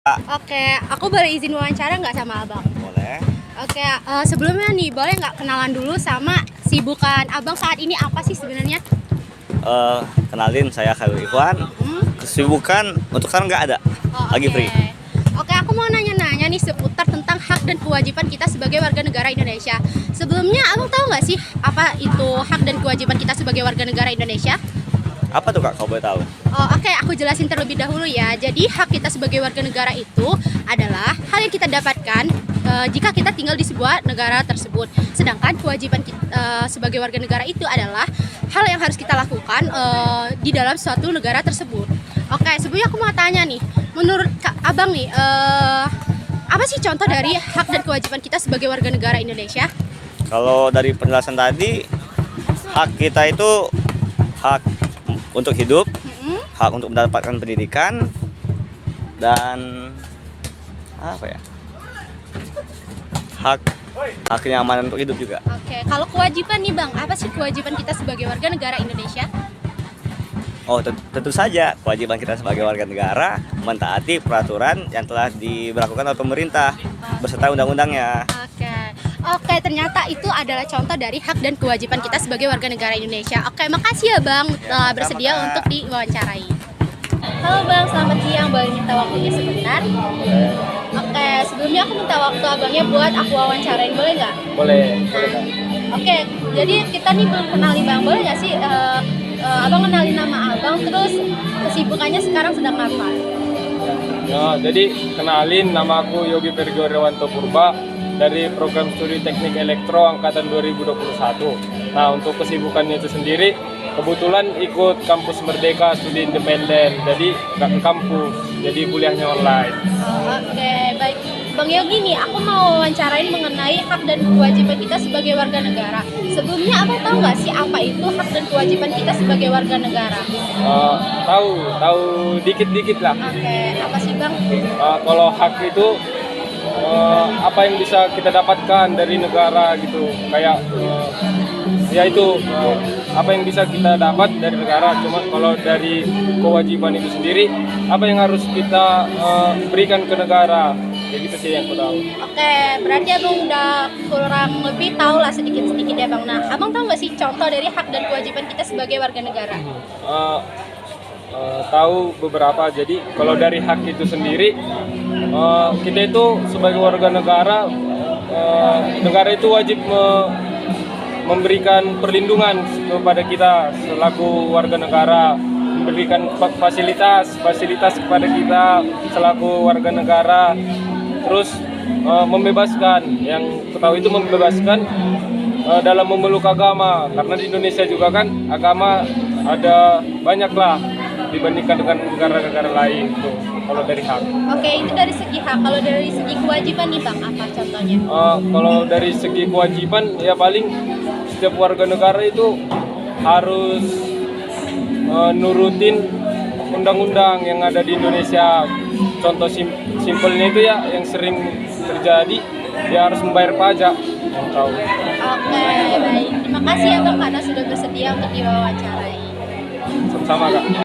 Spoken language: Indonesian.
Oke, aku boleh izin wawancara nggak sama abang? Boleh. Oke, sebelumnya nih boleh nggak kenalan dulu sama sibukan abang saat ini apa sih sebenarnya? Kenalin, saya Khairul Ikhwan. Kesibukan untuk sekarang nggak ada. Lagi free. Oke, aku mau nanya-nanya nih seputar tentang hak dan kewajiban kita sebagai warga negara Indonesia. Sebelumnya abang tahu nggak sih apa itu hak dan kewajiban kita sebagai warga negara Indonesia? Apa tuh Kak, kalau boleh tahu? Oke, aku jelasin terlebih dahulu ya. Jadi hak kita sebagai warga negara itu adalah hal yang kita dapatkan jika kita tinggal di sebuah negara tersebut. Sedangkan kewajiban kita sebagai warga negara itu adalah hal yang harus kita lakukan di dalam suatu negara tersebut. Oke, sebelumnya aku mau tanya nih, menurut abang nih, apa sih contoh dari hak dan kewajiban kita sebagai warga negara Indonesia? Kalau dari penjelasan tadi, hak kita itu hak untuk hidup, hak untuk mendapatkan pendidikan, dan apa ya? Hak kenyamanan untuk hidup juga. Oke, kalau kewajiban nih bang, apa sih kewajiban kita sebagai warga negara Indonesia? Oh, tentu saja kewajiban kita sebagai warga negara mentaati peraturan yang telah diberlakukan oleh pemerintah beserta undang-undangnya. Oke, ternyata itu adalah contoh dari hak dan kewajiban kita sebagai warga negara Indonesia. Oke, makasih ya bang telah bersedia untuk diwawancarai. Halo bang, selamat siang. Boleh minta waktunya sebentar? Oke, sebelumnya aku minta waktu abangnya buat aku wawancarain, boleh nggak? Boleh. Oke, jadi kita nih belum kenali bang, boleh nggak sih abang kenalin nama abang, terus kesibukannya sekarang sedang apa? Ya, jadi kenalin, nama aku Yogi Virgo Rewanto Purba dari program studi teknik elektro angkatan 2021. Nah, untuk kesibukannya itu sendiri, kebetulan ikut kampus Merdeka studi independen, jadi nggak ke kampus, jadi kuliahnya online. Oke, baik. Bang Yogi nih, aku mau wawancarain mengenai hak dan kewajiban kita sebagai warga negara. Sebelumnya abang tahu nggak sih apa itu hak dan kewajiban kita sebagai warga negara? Tahu dikit-dikit lah. Oke, apa sih bang? Kalau hak itu apa yang bisa kita dapatkan dari negara gitu, kayak apa yang bisa kita dapat dari negara. Cuma kalau dari kewajiban itu sendiri, apa yang harus kita berikan ke negara, ya gitu sih yang aku tahu. Oke, berarti abang udah kurang lebih tahu lah sedikit-sedikit ya bang. Nah, abang tahu nggak sih contoh dari hak dan kewajiban kita sebagai warga negara? Tahu beberapa. Jadi kalau dari hak itu sendiri, kita itu sebagai warga negara, negara itu wajib memberikan perlindungan kepada kita selaku warga negara, memberikan fasilitas kepada kita selaku warga negara, terus membebaskan, yang ketahui itu membebaskan dalam memeluk agama, karena di Indonesia juga kan agama ada banyak lah dibandingkan dengan negara-negara lain tuh, kalau dari hak. Oke, itu dari segi hak. Kalau dari segi kewajiban nih bang, apa contohnya? Kalau dari segi kewajiban, ya paling setiap warga negara itu harus nurutin undang-undang yang ada di Indonesia. Contoh simpelnya itu ya yang sering terjadi, dia harus membayar pajak. Yang tahu. Oke, baik. Terima kasih ya bang karena sudah bersedia untuk diwawancarai. Sama Kak.